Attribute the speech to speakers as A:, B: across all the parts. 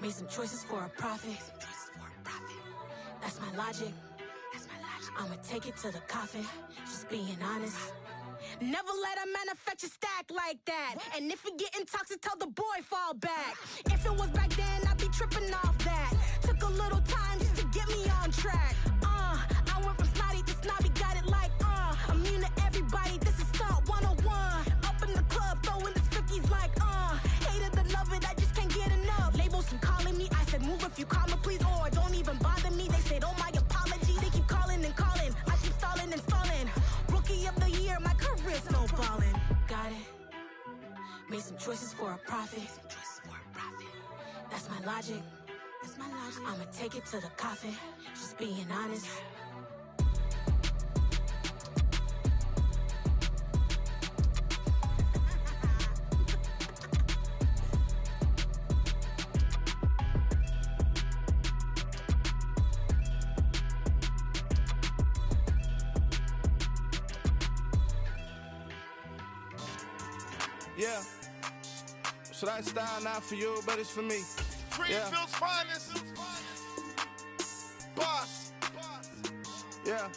A: Made some choices for a profit. That's my logic. I'ma take it to the coffin. Just being honest. Never let a manufacture stack like that. And if it getting toxic, tell the boy fall back. If it was back then, I'd be tripping off that. Took a little time just to get me on track. I went from snotty to snobby, got it like immune to everybody, this is stunt 101. Up in the club, throwing the cookies like hate it or love it, I just can't get enough. Labels keep calling me, I said move if you call me please, or don't even bother me. They said, oh my apologies, they keep calling and calling. I keep stalling and stalling. Rookie of the year, my career snowballing. Got it. Made some choices for a profit. That's my logic. I'ma take it to the coffin. Just being honest.
B: Yeah. So that style not for you, but it's for me.
C: Greenfield's finest. Boss.
B: Yeah.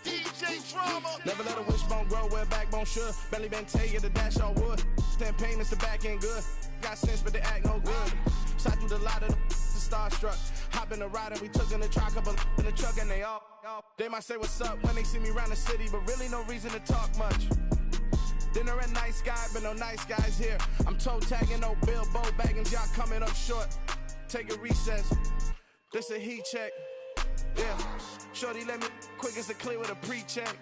C: DJ Drama.
B: Never let a wishbone grow where backbone should. Belly been take it, the dash all wood. 10 payments, the back end good. Got sense, but they act no good. Side through the lot of the starstruck. Hop in the ride and we took in the truck, couple in the truck, and they might say what's up when they see me around the city, but really no reason to talk much. Dinner at nice guy, but no nice guys here. I'm toe tagging, no Bilbo Baggins, y'all coming up short. Take a recess. This a heat check. Yeah. Shorty let me quick as a clear with a pre-check.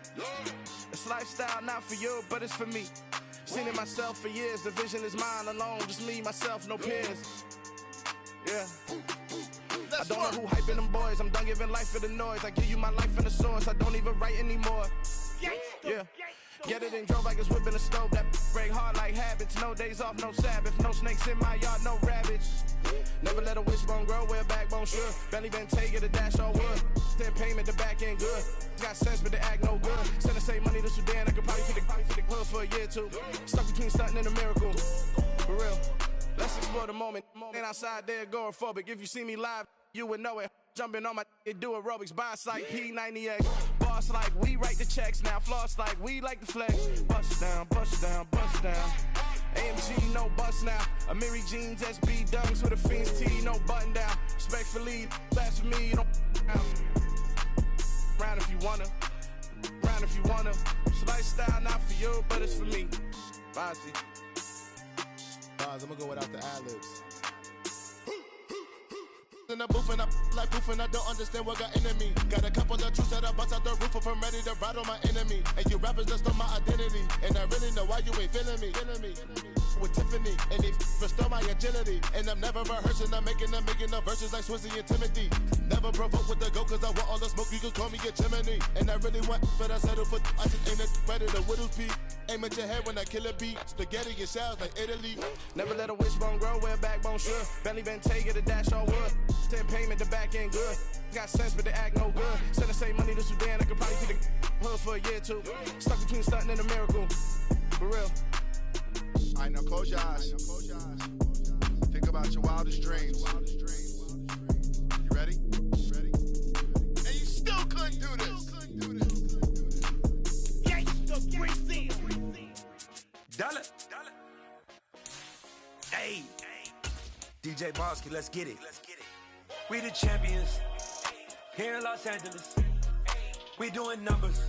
B: It's lifestyle not for you, but it's for me. Seen it myself for years. The vision is mine alone, just me, myself, no peers. Yeah. I don't know who hyping them boys. I'm done giving life for the noise. I give you my life in the source. I don't even write anymore. Yeah. Get it and drove like it's whipping a stove. That break hard like habits. No days off, no Sabbath. No snakes in my yard, no rabbits. Never let a wishbone grow where backbone should. Belly been take it, a dash all wood. 10 payment, the back end good. Got sense, but they act no good. Send the same money to Sudan. I could probably take the hood for a year or two. Stuck between stunting and a miracle. For real. Let's explore the moment. Ain't outside there agoraphobic. If you see me live, you would know it. Jumping on my do aerobics, boss like P90X. Boss like we write the checks now. Floss like we like the flex. Bust down, bust down, bust down. AMG, no bust now. Amiri jeans, SB dunks with a Fiends T, no button down. Respectfully, that's for me, you don't round if you wanna. Round if you wanna. It's lifestyle not for you, but it's for me. Bossy.
C: I'm gonna go without the ad-libs. In the booth and I like proof and I don't understand what got into me. Got a couple of truths that I bust out the roof if I'm ready to ride on my enemy. And you rappers just stole my identity. And I really know why you ain't feeling me. With Tiffany and they restore my agility. And I'm never rehearsing, I'm making the verses like Swizzy and Timothy. Never provoke with the go cause I want all the smoke, you can call me a chimney. And I really want, but I settle for I just ain't ready to widow's peak. Aim at your head when I kill a beat. Spaghetti and shells like Italy.
B: Never let a wishbone grow where backbone should. Belly been take it, a dash all wood. 10 payment, the back end good. Got sense, but they act no good. Send the same money to Sudan, I could probably take the hood for a year or two. Stuck between stunting and a miracle. For real.
C: Alright, now close your eyes. Think about your wildest dreams. You ready? And you still couldn't do this.
D: Dollar. Hey. DJ Bosky, let's get it. We the champions here in Los Angeles. We doing numbers.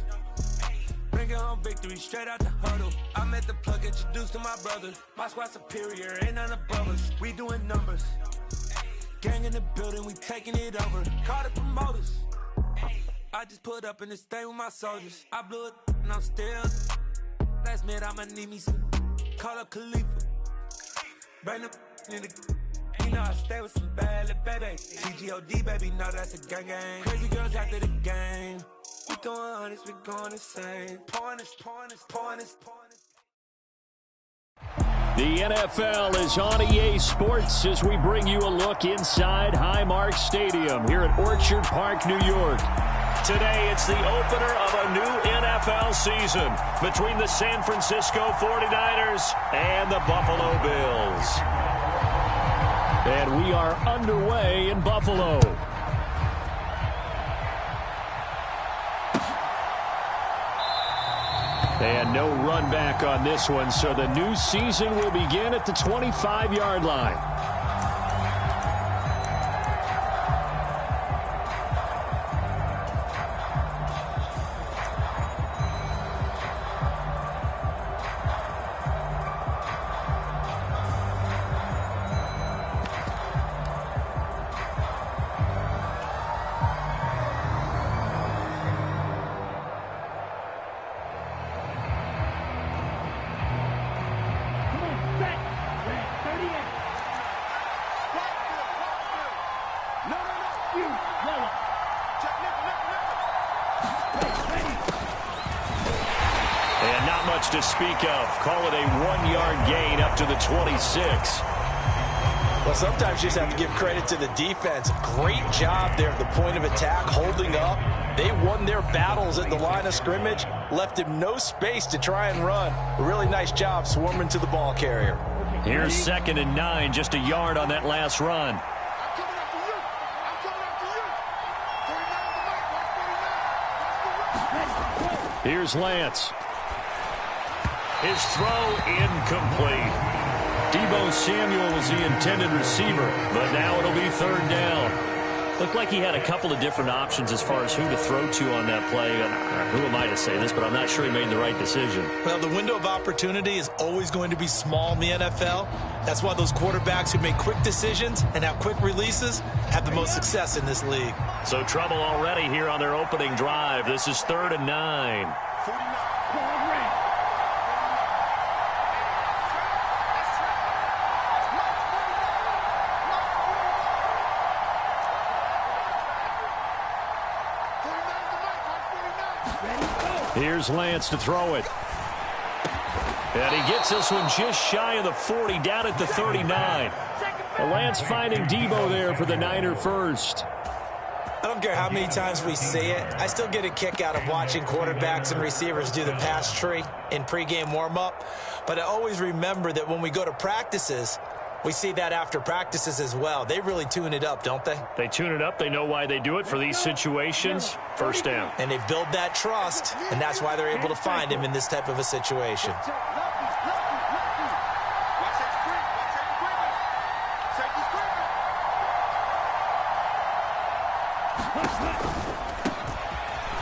D: Bringing home victory straight out the huddle. I met the plug, introduced to my brother. My squad superior, ain't none above us. We doing numbers. Gang in the building, we taking it over. Call the promoters. I just put up in this thing with my soldiers. I blew it and I'm still. Last minute I'ma need me some. Call up Khalifa. Bring them in the. You know I stay with some bad little baby. CGOD baby, know that's a gang gang. Crazy girls after the game. We throwing hundreds, we going insane. Pouring us.
E: The NFL is on EA Sports as we bring you a look inside Highmark Stadium here at Orchard Park, New York. Today, it's the opener of a new NFL season between the San Francisco 49ers and the Buffalo Bills. And we are underway in Buffalo. And no run back on this one, so the new season will begin at the 25-yard line. And not much to speak of. Call it a 1-yard gain up to the 26.
F: Well, sometimes you just have to give credit to the defense. Great job there at the point of attack, holding up. They won their battles at the line of scrimmage, left him no space to try and run. A really nice job swarming to the ball carrier.
E: Here's 2nd and 9, just a yard on that last run. Here's Lance. His throw incomplete. Deebo Samuel was the intended receiver, but now it'll be 3rd down. Looked like he had a couple of different options as far as who to throw to on that play. Who am I to say this, but I'm not sure he made the right decision.
F: Well, the window of opportunity is always going to be small in the NFL. That's why those quarterbacks who make quick decisions and have quick releases have the most success in this league.
E: So trouble already here on their opening drive. This is 3rd and 9. Here's Lance to throw it. And he gets this one just shy of the 40, down at the 39. Lance finding Deebo there for the Niner first.
F: I don't care how many times we see it. I still get a kick out of watching quarterbacks and receivers do the pass tree in pregame warm-up. But I always remember that when we go to practices, we see that after practices as well. They really tune it up, don't they?
E: They tune it up. They know why they do it for these situations. 1st down.
F: And they build that trust, and that's why they're able to find him in this type of a situation.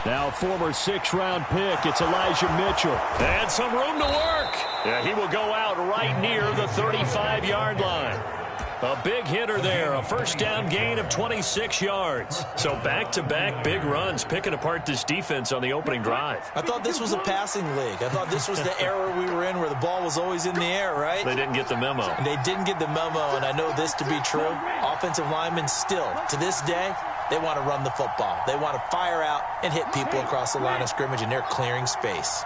E: Now former 6th-round pick, it's Elijah Mitchell. And some room to work. Yeah, he will go out right near the 35-yard line. A big hitter there, a 1st down gain of 26 yards. So back-to-back big runs, picking apart this defense on the opening drive.
F: I thought this was a passing league. I thought this was the era we were in where the ball was always in the air, right?
E: They didn't get the memo.
F: And they didn't get the memo, and I know this to be true. Offensive linemen still, to this day, they want to run the football. They want to fire out and hit people across the line of scrimmage, and they're clearing space.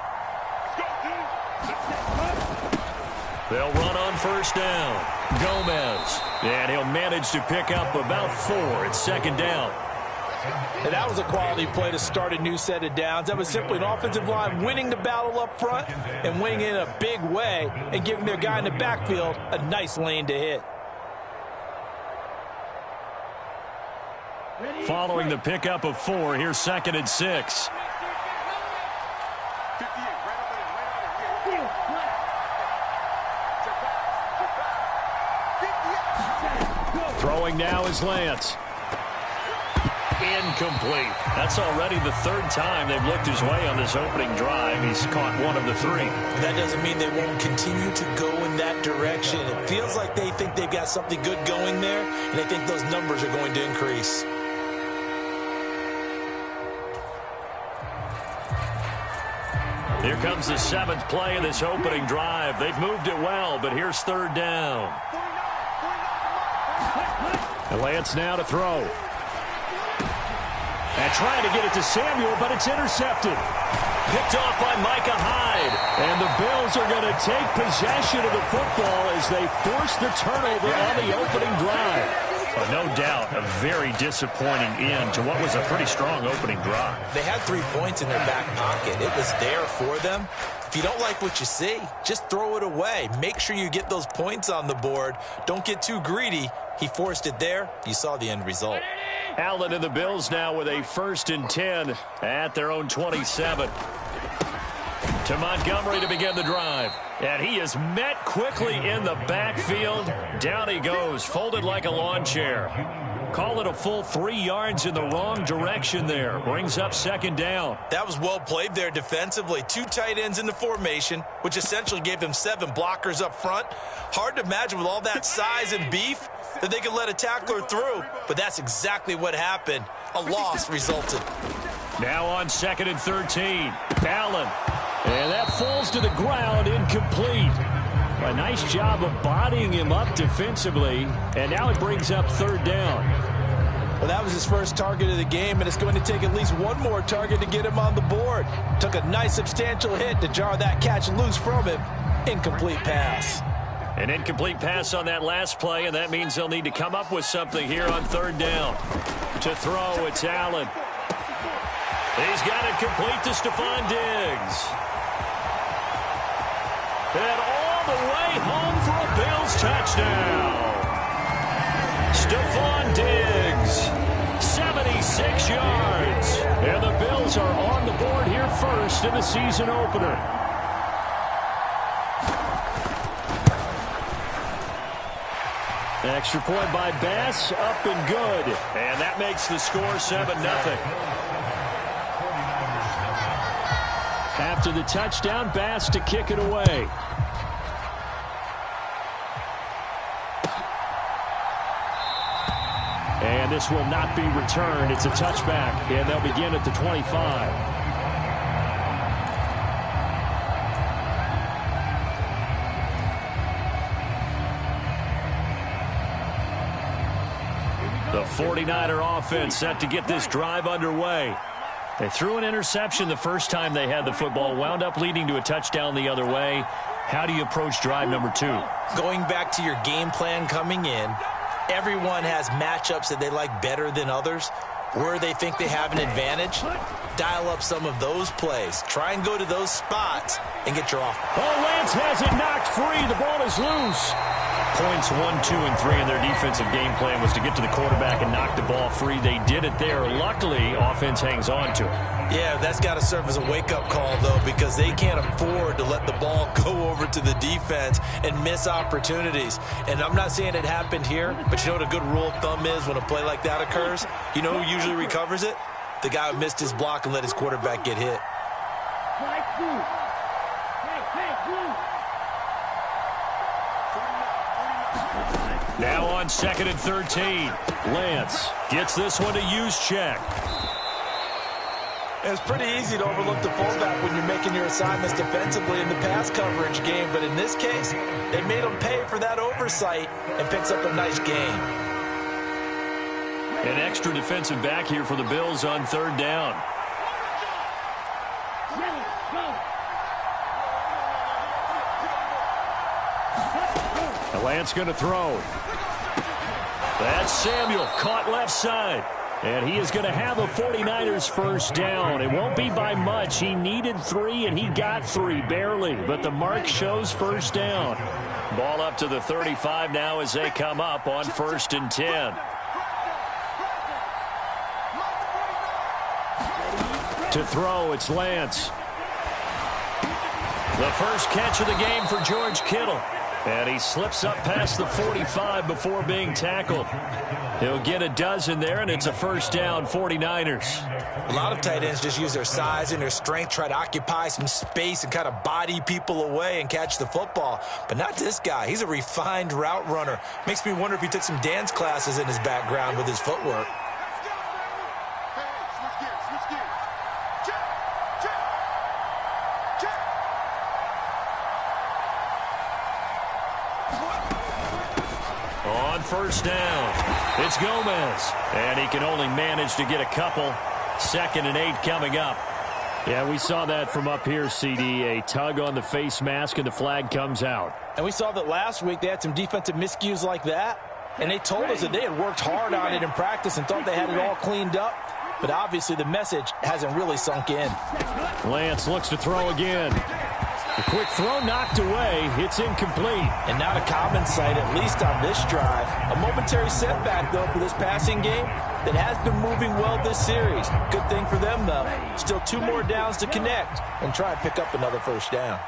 E: They'll run on 1st down. Gomez. And he'll manage to pick up about 4 at 2nd down.
F: And that was a quality play to start a new set of downs. That was simply an offensive line winning the battle up front and winning in a big way and giving their guy in the backfield a nice lane to hit.
E: Following the pickup of 4, here's 2nd and 6. Throwing now is Lance. Incomplete. That's already the 3rd time they've looked his way on this opening drive. He's caught 1 of the 3.
F: That doesn't mean they won't continue to go in that direction. It feels like they think they've got something good going there, and they think those numbers are going to increase.
E: Here comes the 7th play of this opening drive. They've moved it well, but here's 3rd down. And Lance now to throw. And trying to get it to Samuel, but it's intercepted. Picked off by Micah Hyde. And the Bills are going to take possession of the football as they force the turnover on the opening drive. A No doubt, a very disappointing end to what was a pretty strong opening drive.
F: They had 3 points in their back pocket. It was there for them. If you don't like what you see, just throw it away. Make sure you get those points on the board. Don't get too greedy. He forced it there. You saw the end result.
E: Allen and the Bills now with a 1st and 10 at their own 27. To Montgomery to begin the drive. And he is met quickly in the backfield. Down he goes, folded like a lawn chair. Call it a full 3 yards in the wrong direction there. Brings up 2nd down.
F: That was well played there defensively. 2 tight ends in the formation, which essentially gave them 7 blockers up front. Hard to imagine with all that size and beef that they could let a tackler through. But that's exactly what happened. A loss resulted.
E: Now on 2nd and 13. Allen. And that falls to the ground, incomplete. A nice job of bodying him up defensively. And now it brings up 3rd down.
F: Well, that was his first target of the game, and it's going to take at least one more target to get him on the board. Took a nice substantial hit to jar that catch loose from him. Incomplete pass.
E: An incomplete pass on that last play, and that means they'll need to come up with something here on 3rd down. To throw, it's Allen. He's got it complete to Stephon Diggs. And all the way home for a Bills touchdown. Stephon Diggs, 76 yards. And the Bills are on the board here first in the season opener. Extra point by Bass, up and good. And that makes the score 7-0. After the touchdown, Bass to kick it away. And this will not be returned. It's a touchback, and they'll begin at the 25. The 49er offense set to get this drive underway. They threw an interception the first time they had the football, wound up leading to a touchdown the other way. How do you approach drive number 2?
F: Going back to your game plan coming in, everyone has matchups that they like better than others. Where they think they have an advantage, dial up some of those plays. Try and go to those spots and get your offense.
E: Oh, Lance has it knocked free. The ball is loose. Points 1, 2, and 3 in their defensive game plan was to get to the quarterback and knock the ball free. They did it there. Luckily, offense hangs on to it.
F: Yeah, that's got to serve as a wake-up call, though, because they can't afford to let the ball go over to the defense and miss opportunities. And I'm not saying it happened here, but you know what a good rule of thumb is when a play like that occurs? You know who usually recovers it? The guy who missed his block and let his quarterback get hit.
E: Now on 2nd and 13. Lance gets this one to Juszczyk.
F: It's pretty easy to overlook the fullback when you're making your assignments defensively in the pass coverage game. But in this case, they made him pay for that oversight and picks up a nice gain.
E: An extra defensive back here for the Bills on 3rd down. Lance going to throw. That's Samuel, caught left side. And he is going to have a 49ers first down. It won't be by much. He needed 3, and he got 3, barely. But the mark shows first down. Ball up to the 35 now as they come up on 1st and 10. To throw, it's Lance. The first catch of the game for George Kittle. And he slips up past the 45 before being tackled. He'll get a dozen there, and it's a first down, 49ers.
F: A lot of tight ends just use their size and their strength, try to occupy some space and kind of body people away and catch the football. But not this guy. He's a refined route runner. Makes me wonder if he took some dance classes in his background with his footwork.
E: First down. It's Gomez. And he can only manage to get a couple. 2nd and 8 coming up. Yeah, we saw that from up here, CD. A tug on the face mask, and the flag comes out.
F: And we saw that last week they had some defensive miscues like that. And they told us that they had worked hard on it in practice and thought they had it all cleaned up. But obviously the message hasn't really sunk in.
E: Lance looks to throw again. The quick throw knocked away. It's incomplete.
F: And not a common sight, at least on this drive. A momentary setback, though, for this passing game that has been moving well this series. Good thing for them, though. Still 2 more downs to connect and try and pick up another first down.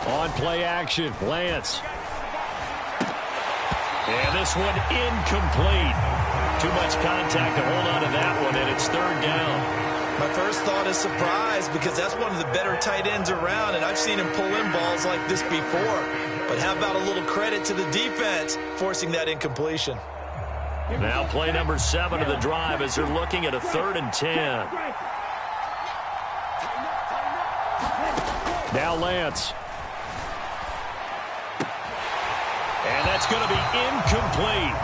E: On play action, Lance. And this one incomplete. Too much contact to hold on to that one, and it's 3rd down.
F: My first thought is surprise, because that's one of the better tight ends around, and I've seen him pull in balls like this before. But how about a little credit to the defense forcing that incompletion?
E: Now play number 7 of the drive as they're looking at a 3rd and 10. Now Lance. And that's going to be incomplete.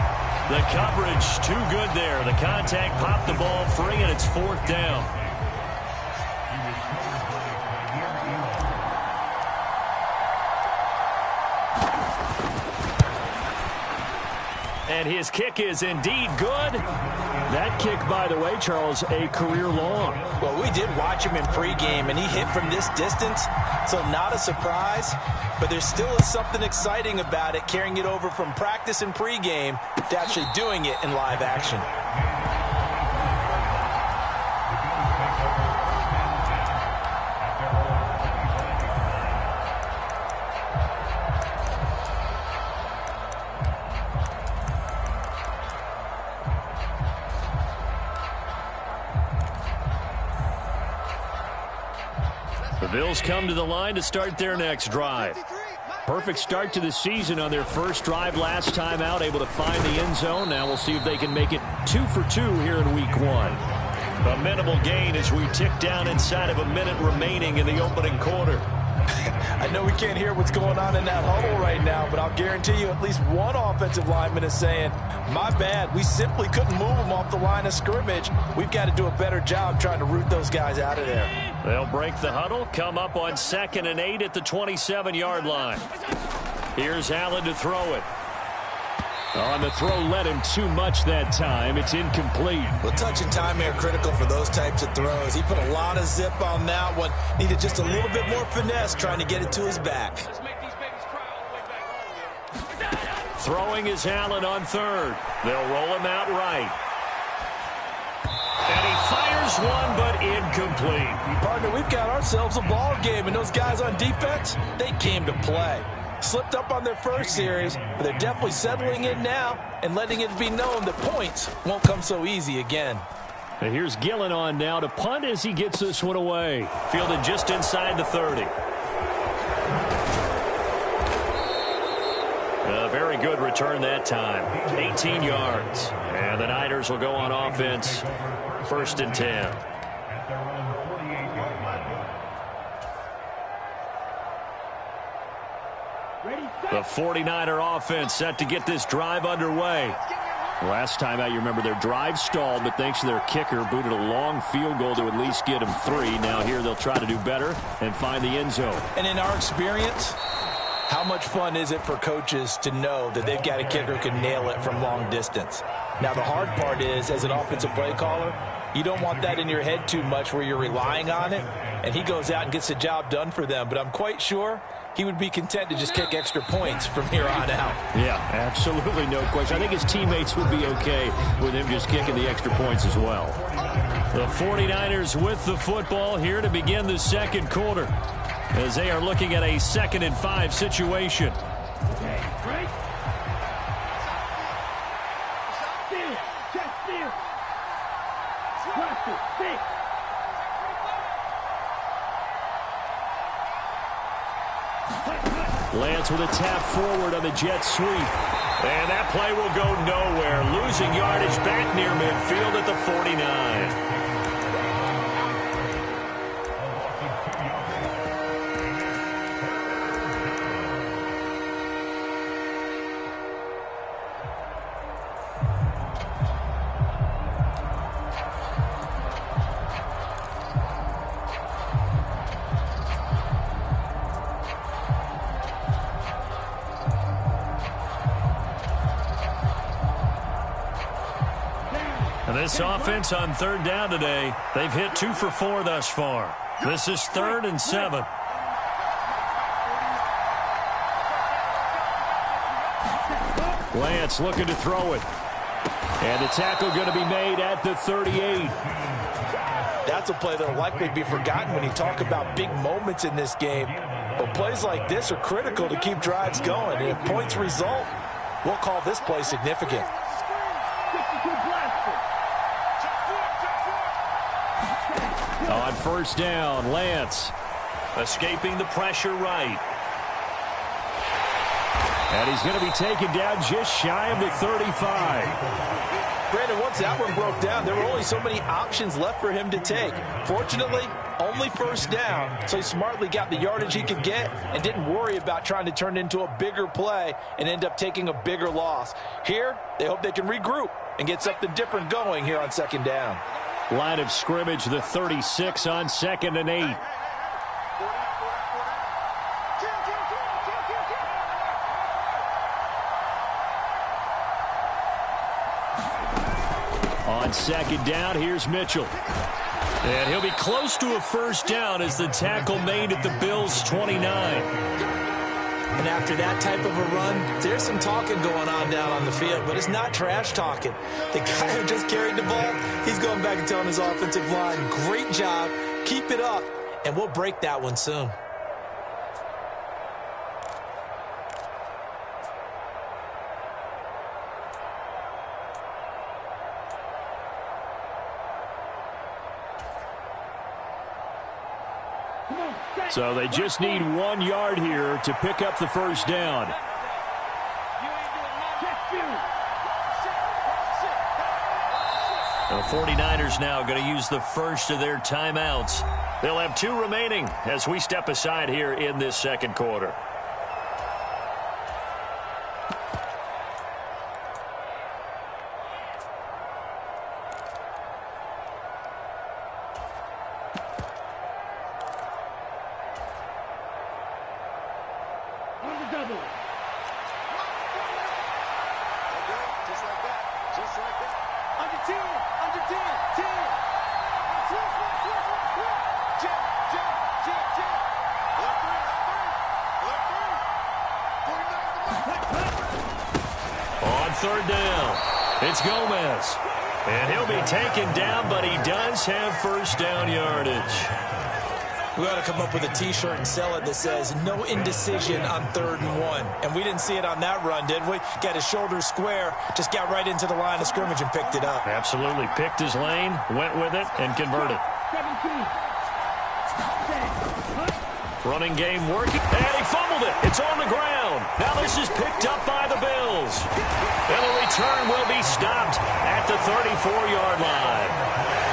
E: The coverage too good there. The contact popped the ball free, and it's 4th down. And his kick is indeed good. That kick, by the way, Charles, a career long.
F: Well, we did watch him in pregame, and he hit from this distance, so not a surprise. But there still is something exciting about it, carrying it over from practice and pregame to actually doing it in live action.
E: The Bills come to the line to start their next drive. Perfect start to the season on their first drive last time out, able to find the end zone. Now we'll see if they can make it 2 for 2 here in week 1. A minimal gain as we tick down inside of a minute remaining in the opening quarter.
F: I know we can't hear what's going on in that huddle right now, but I'll guarantee you at least one offensive lineman is saying, my bad, we simply couldn't move them off the line of scrimmage. We've got to do a better job trying to root those guys out of there.
E: They'll break the huddle, come up on 2nd and 8 at the 27-yard line. Here's Allen to throw it. On the throw, led him too much that time. It's incomplete.
F: Well, touch and time are critical for those types of throws. He put a lot of zip on that one. Needed just a little bit more finesse trying to get it to his back.
E: Throwing is Allen on 3rd. They'll roll him out right. And he fires one, but incomplete.
F: Partner, we've got ourselves a ball game, and those guys on defense, they came to play. Slipped up on their first series, but they're definitely settling in now and letting it be known that points won't come so easy again.
E: And here's Gillen on now to punt as he gets this one away. Fielded just inside the 30. A very good return that time. 18 yards. And the Niners will go on offense. 1st and 10. The 49er offense set to get this drive underway. Last time out, you remember their drive stalled, but thanks to their kicker, booted a long field goal to at least get them 3. Now here they'll try to do better and find the end zone.
F: And in our experience, how much fun is it for coaches to know that they've got a kicker who can nail it from long distance? Now the hard part is, as an offensive play caller, you don't want that in your head too much where you're relying on it, and he goes out and gets the job done for them. But I'm quite sure he would be content to just kick extra points from here on out.
E: Yeah, absolutely no question. I think his teammates would be okay with him just kicking the extra points as well. The 49ers with the football here to begin the 2nd quarter as they are looking at a 2nd and 5 situation. Lance with a tap forward on the jet sweep. And that play will go nowhere. Losing yardage back near midfield at the 49. This offense on third down today, they've hit 2 for 4 thus far. This is 3rd and 7. Lance looking to throw it. And the tackle going to be made at the 38.
F: That's a play that will likely be forgotten when you talk about big moments in this game. But plays like this are critical to keep drives going. And if points result, we'll call this play significant.
E: On first down, Lance escaping the pressure right. And he's going to be taken down just shy of the 35.
F: Brandon, once that one broke down, there were only so many options left for him to take. Fortunately, only first down, so he smartly got the yardage he could get and didn't worry about trying to turn it into a bigger play and end up taking a bigger loss. Here, they hope they can regroup and get something different going here on second down.
E: Line of scrimmage, the 36 on 2nd and 8. On second down, here's Mitchell. And he'll be close to a first down as the tackle made at the Bills' 29.
F: And after that type of a run, there's some talking going on down on the field, but it's not trash talking. The guy who just carried the ball, he's going back and telling his offensive line, great job, keep it up, and we'll break that one soon.
E: So they just need 1 yard here to pick up the first down. The 49ers now going to use the first of their timeouts. They'll have 2 remaining as we step aside here in this second quarter. Third down. It's Gomez. And he'll be taken down, but he does have first down yardage.
F: We ought to come up with a T-shirt and sell it that says, no indecision on 3rd and 1. And we didn't see it on that run, did we? Got his shoulders square, just got right into the line of scrimmage and picked it up.
E: Absolutely. Picked his lane, went with it, and converted. Running game working, and he fumbled it. It's on the ground. Now this is picked up by the Bills. And the return will be stopped at the 34-yard line.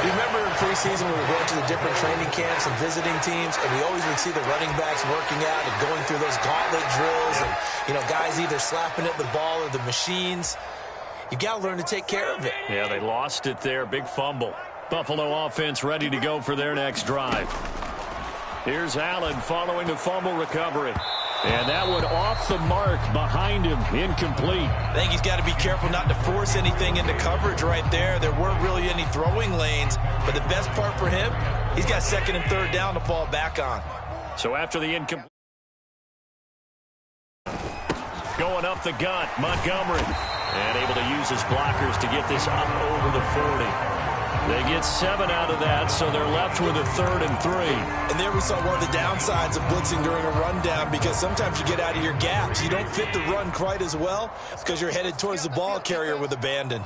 F: You remember in preseason when we went to the different training camps and visiting teams, and we always would see the running backs working out and going through those gauntlet drills, and, you know, guys either slapping at the ball or the machines. You got to learn to take care of it.
E: Yeah, they lost it there. Big fumble. Buffalo offense ready to go for their next drive. Here's Allen following the fumble recovery. And that one off the mark behind him, incomplete.
F: I think he's got to be careful not to force anything into coverage right there. There weren't really any throwing lanes. But the best part for him, he's got 2nd and 3rd down to fall back on.
E: So after the incomplete. Going up the gut, Montgomery. And able to use his blockers to get this up over the 40. They get 7 out of that, so they're left with a 3rd and 3.
F: And there we saw one of the downsides of blitzing during a rundown, because sometimes you get out of your gaps. You don't fit the run quite as well because you're headed towards the ball carrier with abandon.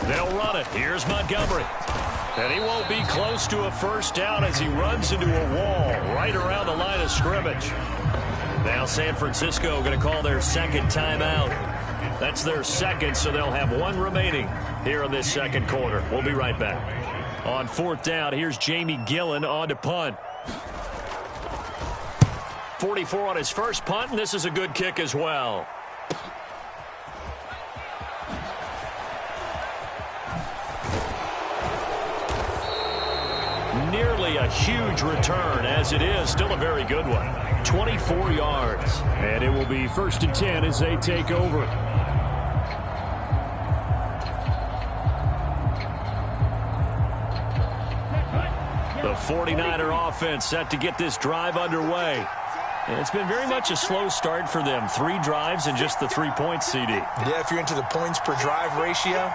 E: They'll run it. Here's Montgomery. And he won't be close to a first down as he runs into a wall right around the line of scrimmage. Now San Francisco going to call their 2nd timeout. That's their 2nd, so they'll have 1 remaining here in this second quarter. We'll be right back. On 4th down, here's Jamie Gillen on to punt. 44 on his first punt, and this is a good kick as well. Nearly a huge return, as it is still a very good one. 24 yards. And it will be 1st and 10 as they take over. The 49er offense set to get this drive underway. And it's been very much a slow start for them. 3 drives and just the 3 points, CD.
F: Yeah, if you're into the points per drive ratio,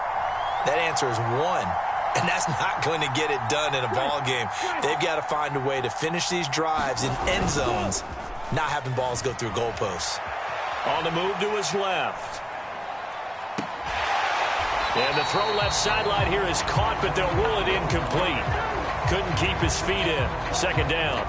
F: that answer is 1. And that's not going to get it done in a ball game. They've got to find a way to finish these drives in end zones, not having balls go through goalposts.
E: On the move to his left. And the throw left sideline here is caught, but they'll rule it incomplete. Couldn't keep his feet in. Second down.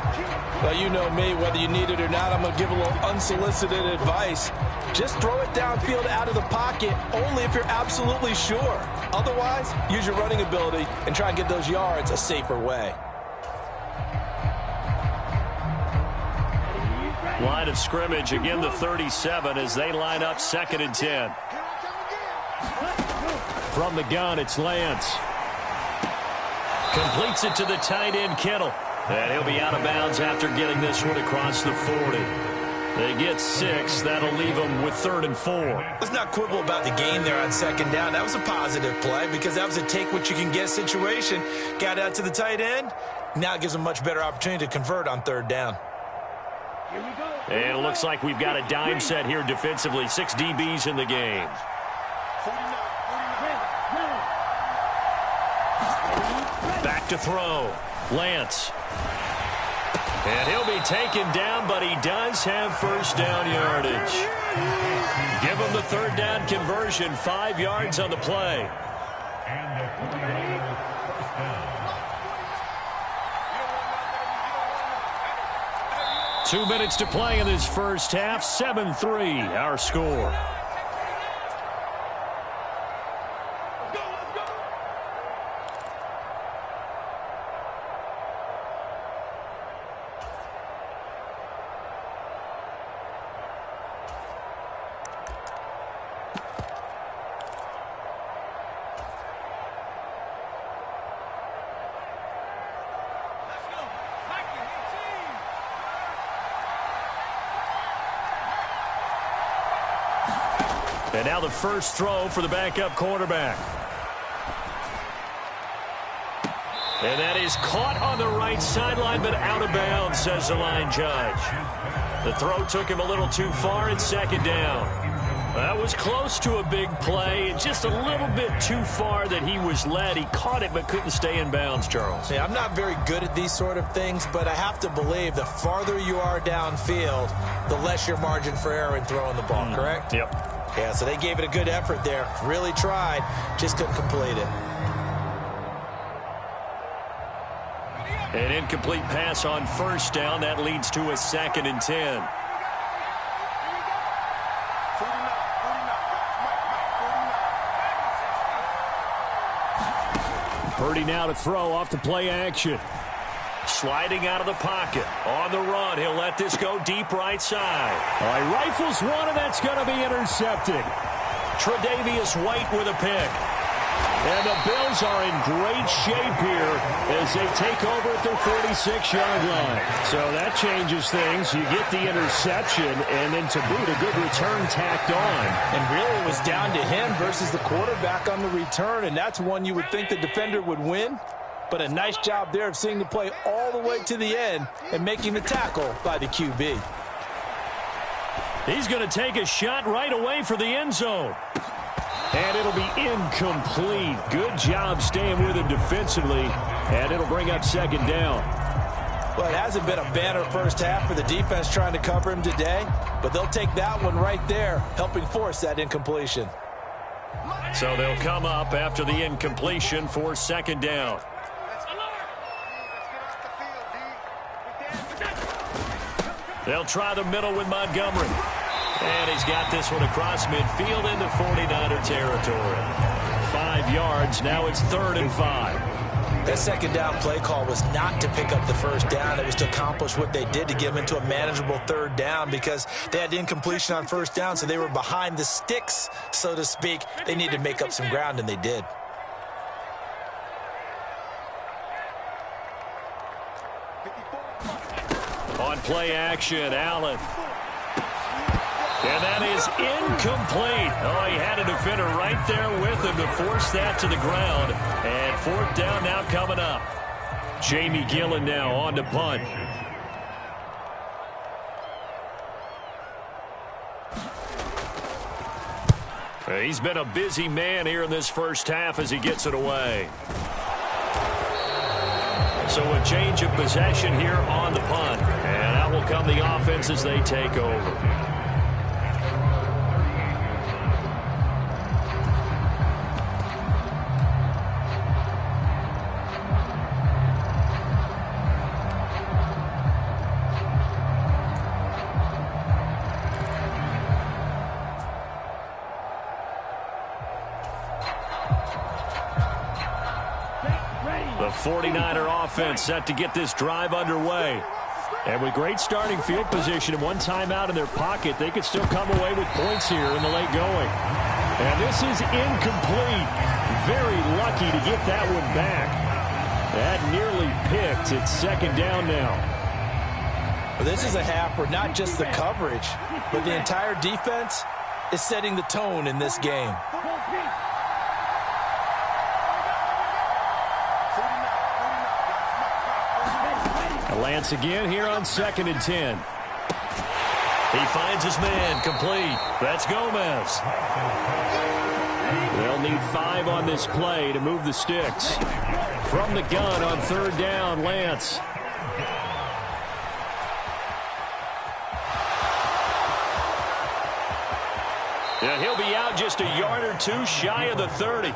G: Well, you know me, whether you need it or not, I'm going to give a little unsolicited advice. Just throw it downfield out of the pocket, only if you're absolutely sure. Otherwise, use your running ability and try and get those yards a safer way.
E: Line of scrimmage, again the 37 as they line up 2nd and 10. From the gun, it's Lance. Completes it to the tight end, Kittle. And he'll be out of bounds after getting this one across the 40. They get 6. That'll leave them with 3rd and 4.
F: Let's not quibble about the gain there on 2nd down. That was a positive play because that was a take-what-you-can-get situation. Got out to the tight end. Now it gives them a much better opportunity to convert on 3rd down.
E: And it looks like we've got a dime set here defensively. 6 DBs in the game. Back to throw. Lance. And he'll be taken down, but he does have 1st down yardage. Give him the 3rd down conversion. 5 yards on the play. 2 minutes to play in this first half. 7-3, our score. And now the first throw for the backup quarterback. And that is caught on the right sideline, but out of bounds, says the line judge. The throw took him a little too far at 2nd down. That was close to a big play. Just a little bit too far that he was led. He caught it but couldn't stay in bounds, Charles.
F: Yeah, I'm not very good at these sort of things, but I have to believe the farther you are downfield, the less your margin for error in throwing the ball, correct?
E: Yep.
F: Yeah, so they gave it a good effort there. Really tried, just couldn't complete it.
E: An incomplete pass on 1st down. That leads to a 2nd and 10. Purdy now to throw off the play action. Sliding out of the pocket. On the run. He'll let this go deep right side. All right, rifles one, and that's going to be intercepted. Tre'Davious White with a pick. And the Bills are in great shape here as they take over at their 46-yard line. So that changes things. You get the interception, and then to boot, a good return tacked on.
G: And really it was down to him versus the quarterback on the return, and that's one you would think the defender would win. But a nice job there of seeing the play all the way to the end and making the tackle by the QB.
E: He's going to take a shot right away for the end zone. And it'll be incomplete. Good job staying with him defensively. And it'll bring up 2nd down.
G: Well, it hasn't been a banner first half for the defense trying to cover him today. But they'll take that one right there, helping force that incompletion.
E: So they'll come up after the incompletion for 2nd down. They'll try the middle with Montgomery. And he's got this one across midfield into 49er territory. 5 yards. Now it's 3rd and 5.
F: That 2nd down play call was not to pick up the 1st down. It was to accomplish what they did to get them into a manageable 3rd down because they had incompletion on 1st down, so they were behind the sticks, so to speak. They needed to make up some ground, and they did.
E: On play action, Allen. And that is incomplete. Oh, he had a defender right there with him to force that to the ground. And 4th down now coming up. Jamie Gillen now on to punt. He's been a busy man here in this first half as he gets it away. So a change of possession here on the punt. And out will come the offense as they take over. The 49er offense set to get this drive underway. And with great starting field position and one timeout in their pocket, they could still come away with points here in the late going. And this is incomplete. Very lucky to get that one back. That nearly picked. It's second down now.
F: Well, this is a half where not just the coverage, but the entire defense is setting the tone in this game.
E: Lance again here on 2nd and 10. He finds his man, complete. That's Gomez. They'll need 5 on this play to move the sticks. From the gun on 3rd down, Lance. And he'll be out just a yard or two shy of the 30.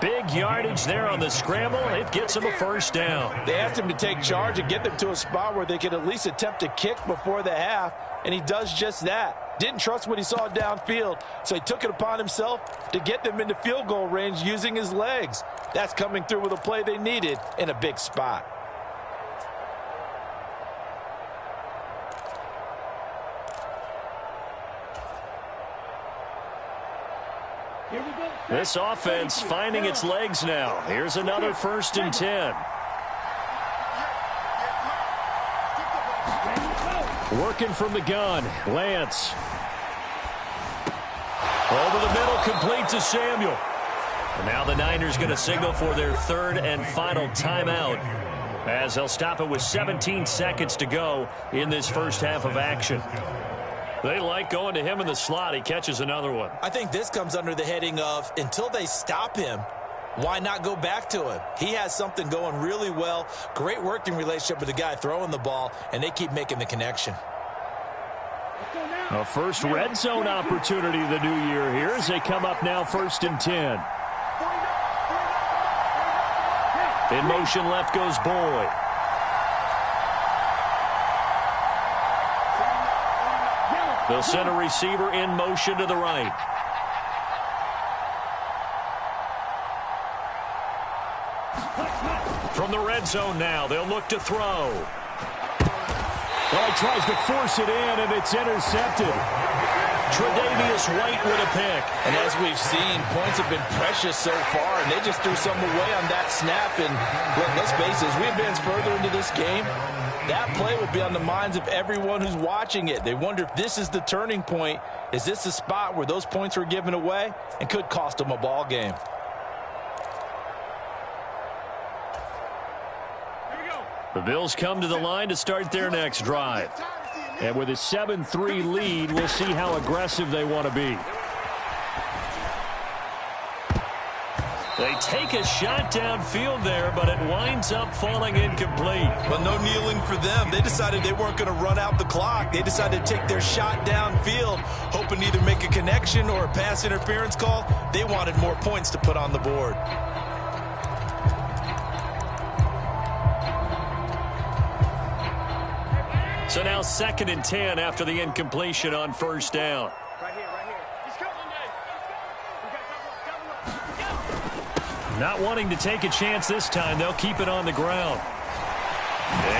E: Big yardage there on the scramble. It gets him a first down.
F: They asked him to take charge and get them to a spot where they could at least attempt a kick before the half, and he does just that. Didn't trust what he saw downfield, so he took it upon himself to get them into field goal range using his legs. That's coming through with a play they needed in a big spot.
E: This offense finding its legs now. Here's another 1st and 10. Working from the gun, Lance. Over the middle, complete to Samuel. And now the Niners going to signal for their 3rd and final timeout, as they'll stop it with 17 seconds to go in this first half of action. They like going to him in the slot. He catches another one.
F: I think this comes under the heading of, until they stop him, why not go back to him? He has something going really well. Great working relationship with the guy throwing the ball, and they keep making the connection.
E: A first red zone opportunity the new year here as they come up now 1st and 10. In motion left goes Boyd. They'll send a receiver in motion to the right. From the red zone now, they'll look to throw. Well, he tries to force it in, and it's intercepted. Tre'Davious White with a pick.
F: And as we've seen, points have been precious so far, and they just threw some away on that snap. And look, let's face it, as we advance further into this game, that play will be on the minds of everyone who's watching it. They wonder if this is the turning point. Is this the spot where those points were given away and could cost them a ball game?
E: The Bills come to the line to start their next drive. And with a 7-3 lead, we'll see how aggressive they want to be. They take a shot downfield there, but it winds up falling incomplete.
F: But no kneeling for them. They decided they weren't going to run out the clock. They decided to take their shot downfield, hoping to either make a connection or a pass interference call. They wanted more points to put on the board.
E: So now 2nd and 10 after the incompletion on 1st down. Not wanting to take a chance this time, they'll keep it on the ground.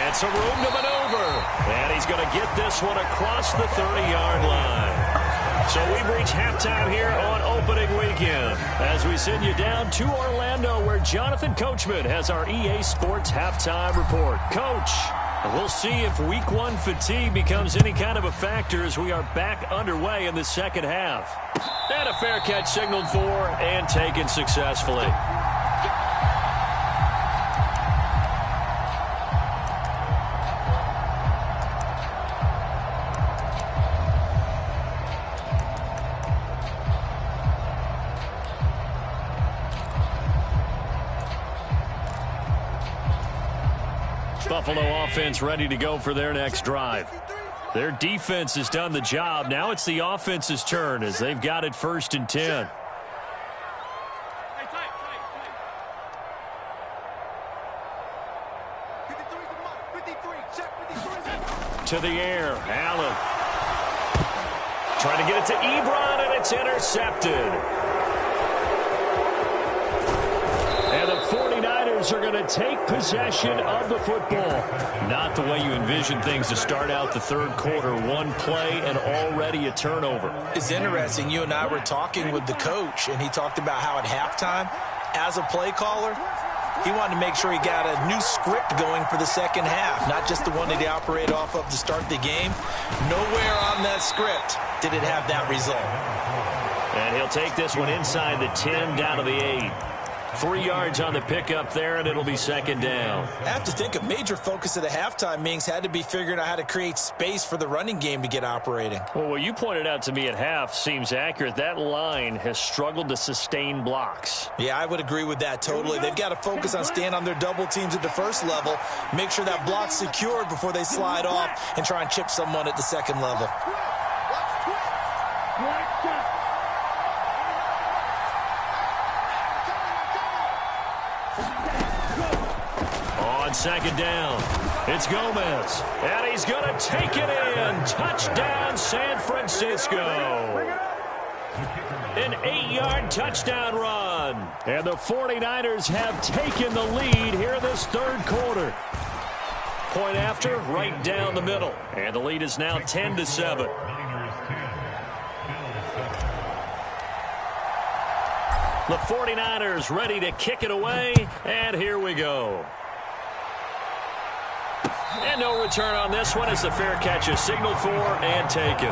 E: It's a room to maneuver. And he's going to get this one across the 30-yard line. So we've reached halftime here on opening weekend as we send you down to Orlando, where Jonathan Coachman has our EA Sports halftime report. Coach, we'll see if week 1 fatigue becomes any kind of a factor as we are back underway in the second half. And a fair catch signaled for and taken successfully. Buffalo offense ready to go for their next drive. Their defense has done the job. Now it's the offense's turn as they've got it 1st and 10. To the air, Allen. Trying to get it to Ebron, and it's intercepted. And the 49ers are going to take possession of the football. Not the way you envision things to start out the third quarter. One play and already a turnover.
F: It's interesting. You and I were talking with the coach, and he talked about how at halftime, as a play caller, he wanted to make sure he got a new script going for the second half, not just the one that he operated off of to start the game. Nowhere on that script did it have that result.
E: And he'll take this one inside the 10 down to the 8. 3 yards on the pickup there, and it'll be 2nd down.
F: I have to think a major focus of the halftime meetings had to be figuring out how to create space for the running game to get operating.
E: Well, what you pointed out to me at half seems accurate. That line has struggled to sustain blocks.
F: Yeah, I would agree with that totally. They've got to focus on staying on their double teams at the first level, make sure that block's secured before they slide off and try and chip someone at the second level.
E: On 2nd down, it's Gomez, and he's going to take it in. Touchdown, San Francisco. An 8-yard touchdown run. And the 49ers have taken the lead here in this third quarter. Point after, right down the middle. And the lead is now 10-7. The 49ers ready to kick it away, and here we go. And no return on this one as the fair catch is signaled for and taken.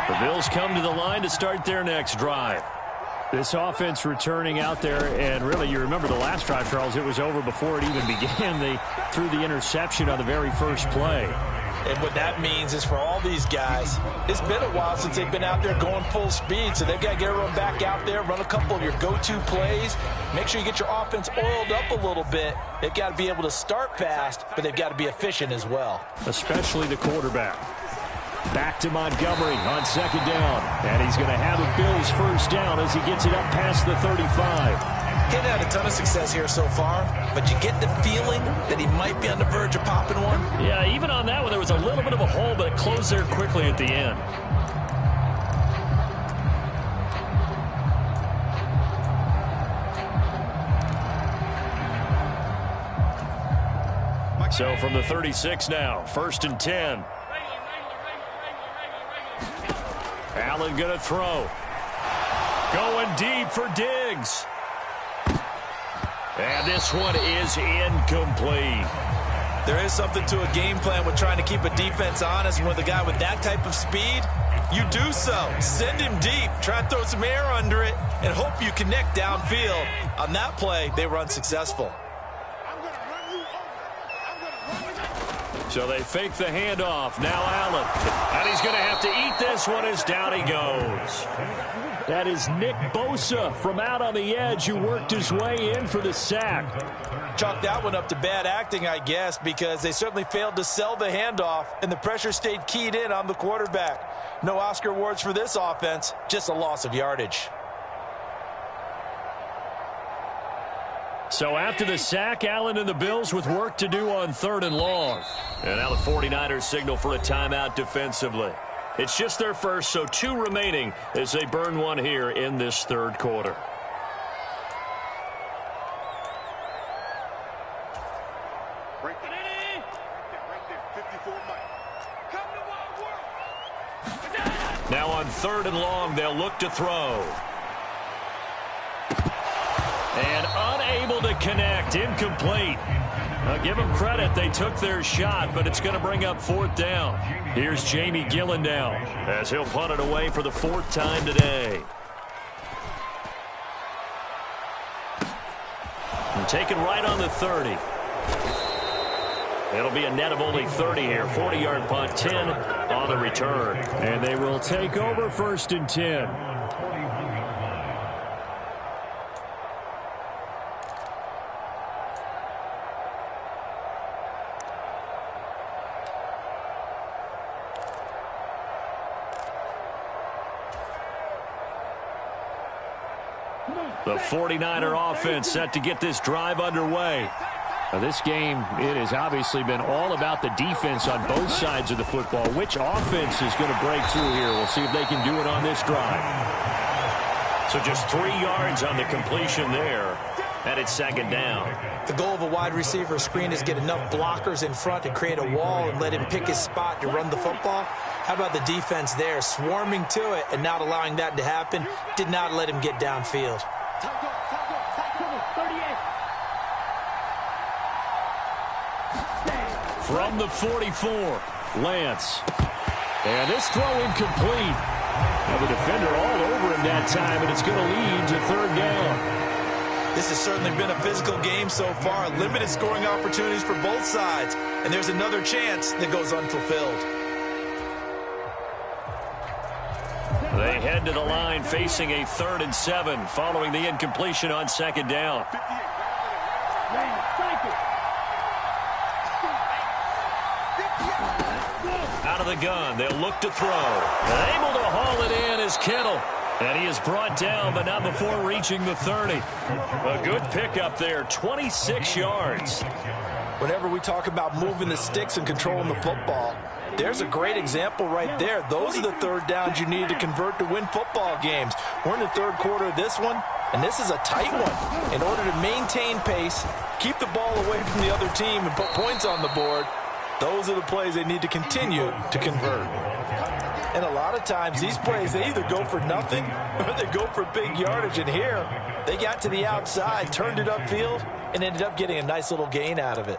E: The Bills come to the line to start their next drive. This offense returning out there, and really, you remember the last drive, Charles, it was over before it even began. They threw the interception on the very first play.
F: And what that means is for all these guys, it's been a while since they've been out there going full speed, so they've got to get everyone back out there, run a couple of your go-to plays, make sure you get your offense oiled up a little bit. They've got to be able to start fast, but they've got to be efficient as well.
E: Especially the quarterback. Back to Montgomery on 2nd down. And he's going to have the Bills first down as he gets it up past the 35.
F: He hadn't had a ton of success here so far, but you get the feeling that he might be on the verge of popping one.
E: Yeah, even on that one, there was a little bit of a hole, but it closed there quickly at the end. So from the 36 now, 1st and 10. Allen going to throw. Going deep for Diggs. And this one is incomplete.
F: There is something to a game plan with trying to keep a defense honest. And with a guy with that type of speed, you do so. Send him deep. Try and throw some air under it and hope you connect downfield. On that play, they were unsuccessful.
E: So they fake the handoff. Now Allen. And he's going to have to eat this one as down he goes. That is Nick Bosa from out on the edge who worked his way in for the sack.
F: Chalk that one up to bad acting, I guess, because they certainly failed to sell the handoff, and the pressure stayed keyed in on the quarterback. No Oscar awards for this offense, just a loss of yardage.
E: So after the sack, Allen and the Bills with work to do on 3rd and long. And now the 49ers signal for a timeout defensively. It's just their first, so 2 remaining as they burn one here in this third quarter. Now on 3rd and long, they'll look to throw. And unable to connect, incomplete. Now give them credit, they took their shot, but it's going to bring up 4th down. Here's Jamie Gillen now, as he'll punt it away for the 4th time today. taken right on the 30. It'll be a net of only 30 here. 40-yard punt, 10 on the return. And they will take over 1st and 10. The 49er offense set to get this drive underway. Now this game, it has obviously been all about the defense on both sides of the football. Which offense is going to break through here? We'll see if they can do it on this drive. So just 3 yards on the completion there, and it's 2nd down.
F: The goal of a wide receiver screen is get enough blockers in front to create a wall and let him pick his spot to run the football. How about the defense there, swarming to it and not allowing that to happen? Did not let him get downfield.
E: From the 44, Lance. And this throw incomplete. Now the defender all over him that time, and it's going to lead to 3rd down.
F: This has certainly been a physical game so far. Limited scoring opportunities for both sides. And there's another chance that goes unfulfilled.
E: They head to the line facing a 3rd and 7 following the incompletion on 2nd down. Out of the gun, they'll look to throw. And able to haul it in is Kittle. And he is brought down, but not before reaching the 30. A good pickup there, 26 yards.
G: Whenever we talk about moving the sticks and controlling the football, there's a great example right there. Those are the 3rd downs you need to convert to win football games. We're in the 3rd quarter of this one, and this is a tight one. In order to maintain pace, keep the ball away from the other team, and put points on the board, those are the plays they need to continue to convert. And a lot of times, these plays, they either go for nothing or they go for big yardage. And here, they got to the outside, turned it upfield, and ended up getting a nice little gain out of it.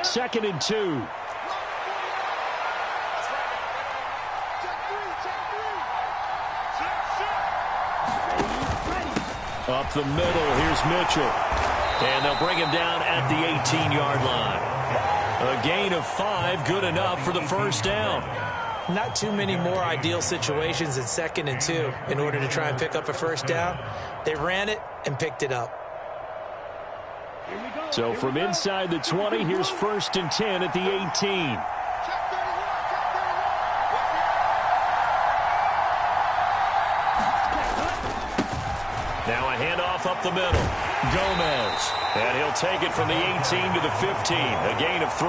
E: Second and 2. Up the middle, here's Mitchell. And they'll bring him down at the 18-yard line. A gain of 5, good enough for the 1st down.
F: Not too many more ideal situations in 2nd and 2 in order to try and pick up a 1st down. They ran it and picked it up.
E: So from inside the 20, here's 1st and 10 at the 18. Now a handoff up the middle. Gomez. And he'll take it from the 18 to the 15. A gain of 3.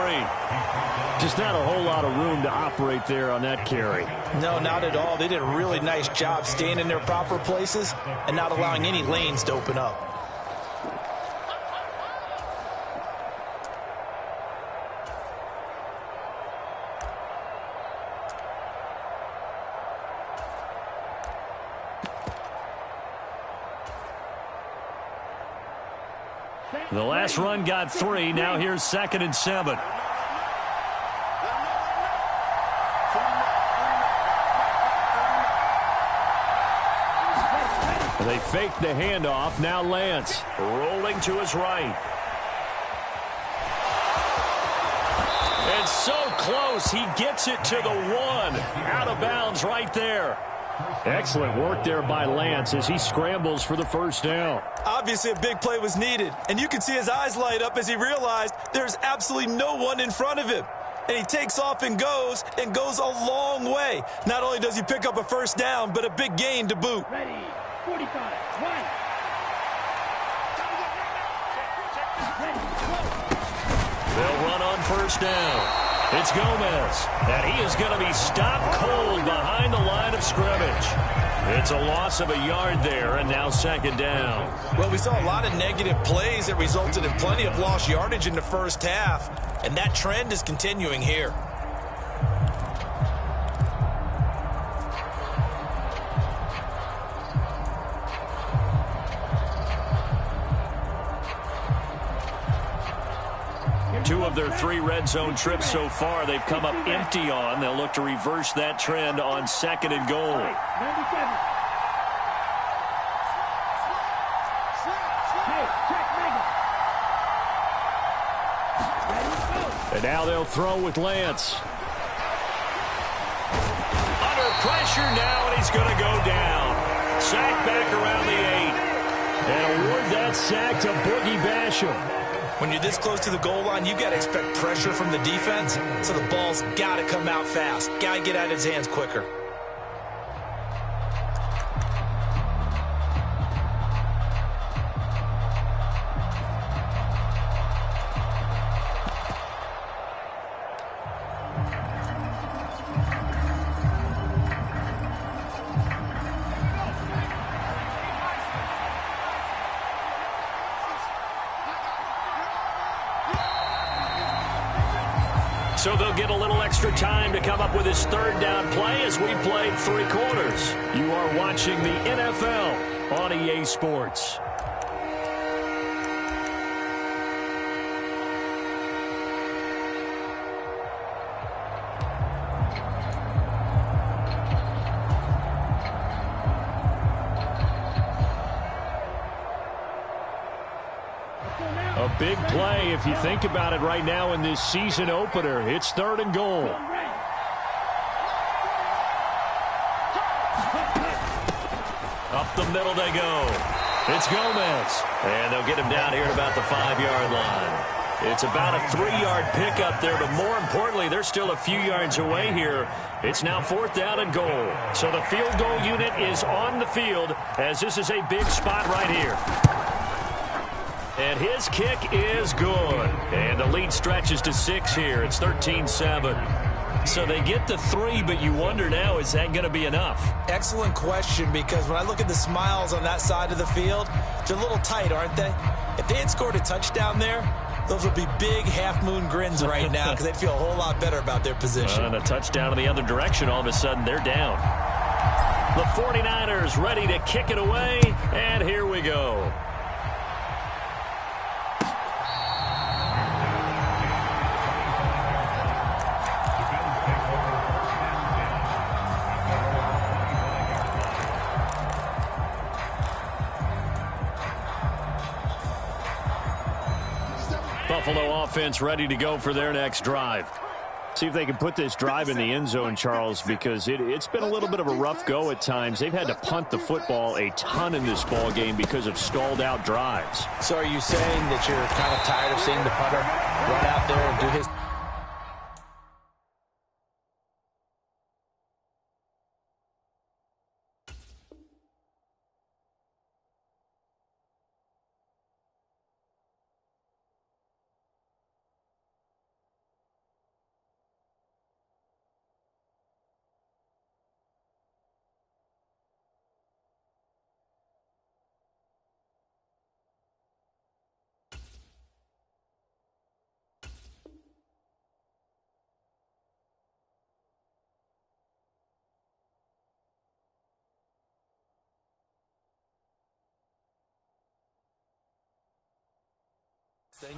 E: Just not a whole lot of room to operate there on that carry.
F: No, not at all. They did a really nice job staying in their proper places and not allowing any lanes to open up.
E: The last run got 3. Now here's 2nd and 7. They fake the handoff. Now Lance rolling to his right. And so close. He gets it to the 1. Out of bounds right there. Excellent work there by Lance as he scrambles for the 1st down.
F: Obviously a big play was needed, and you can see his eyes light up as he realized there's absolutely no one in front of him. And he takes off and goes a long way. Not only does he pick up a 1st down, but a big gain to boot.
H: Ready, 45, 1.
E: They'll run on 1st down. It's Gomez, and he is going to be stopped cold behind the line of scrimmage. It's a loss of a yard there, and now 2nd down.
F: Well, we saw a lot of negative plays that resulted in plenty of lost yardage in the 1st half, and that trend is continuing here.
E: 2 of their 3 red zone trips so far, they've come up empty on. They'll look to reverse that trend on 2nd and goal.
H: 97.
E: And now they'll throw with Lance. Under pressure now, and he's going to go down. Sack back around the 8. And award that sack to Boogie Basham.
F: When you're this close to the goal line, you've got to expect pressure from the defense, so the ball's got to come out fast. Got to get out of his hands quicker.
E: So they'll get a little extra time to come up with his 3rd down play as we played 3 quarters. You are watching the NFL on EA Sports. A big play if you think about it right now in this season opener. It's 3rd and goal. Up the middle they go. It's Gomez. And they'll get him down here at about the 5-yard line. It's about a 3-yard pickup there, but more importantly, they're still a few yards away here. It's now 4th down and goal. So the field goal unit is on the field as this is a big spot right here. And his kick is good. And the lead stretches to 6 here. It's 13-7. So they get to 3, but you wonder now, is that going to be enough?
F: Excellent question, because when I look at the smiles on that side of the field, they're a little tight, aren't they? If they had scored a touchdown there, those would be big half-moon grins right now because they'd feel a whole lot better about their position.
E: And a touchdown in the other direction, all of a sudden they're down. The 49ers ready to kick it away, and here we go. Buffalo offense ready to go for their next drive. See if they can put this drive in the end zone, Charles, because it's been a little bit of a rough go at times. They've had to punt the football a ton in this ball game because of stalled out drives.
F: So are you saying that you're kind of tired of seeing the punter run out there and do his...